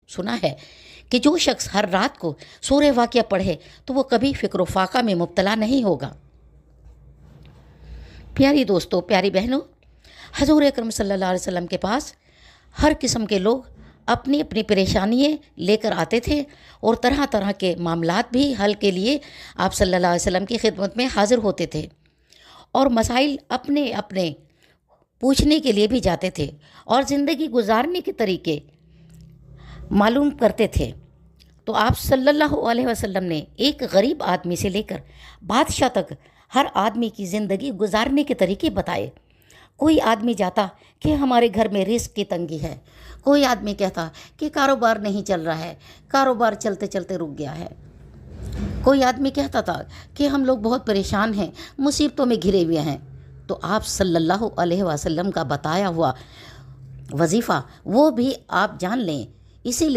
سنا ہے کہ جو شخص ہر رات کو سورہ واقعہ پڑھے تو وہ کبھی فکر و فاقہ میں مبتلا نہیں ہوگا۔ پیاری دوستو، پیاری بہنوں، حضور اکرم صلی اللہ علیہ وسلم کے پاس ہر قسم کے لوگ اپنی اپنی پریشانیاں لے کر آتے تھے اور طرح طرح کے معاملات بھی حل کے لیے آپ صلی اللہ علیہ وسلم کی خدمت میں حاضر ہوتے تھے اور مسائل اپنے اپنے پوچھنے کے لیے بھی جاتے تھے اور زندگی گزارنے کے طریقے معلوم کرتے تھے۔ تو آپ صلی اللہ علیہ وسلم نے ایک غریب آدمی سے لے کر بادشاہ تک ہر آدمی کی زندگی گزارنے کے طریقے بتائے۔ کوئی آدمی جاتا کہ ہمارے گھر میں رزق کی تنگی ہے، کوئی آدمی کہتا کہ کاروبار نہیں چل رہا ہے، کاروبار چلتے چلتے رک گیا ہے، کوئی آدمی کہتا تھا کہ ہم لوگ بہت پریشان ہیں، مصیبتوں میں گھرے ہوئے ہیں۔ تو آپ صلی اللہ علیہ وسلم کا بتایا ہوا وظیفہ وہ بھی آپ جان لیں، اسی لیے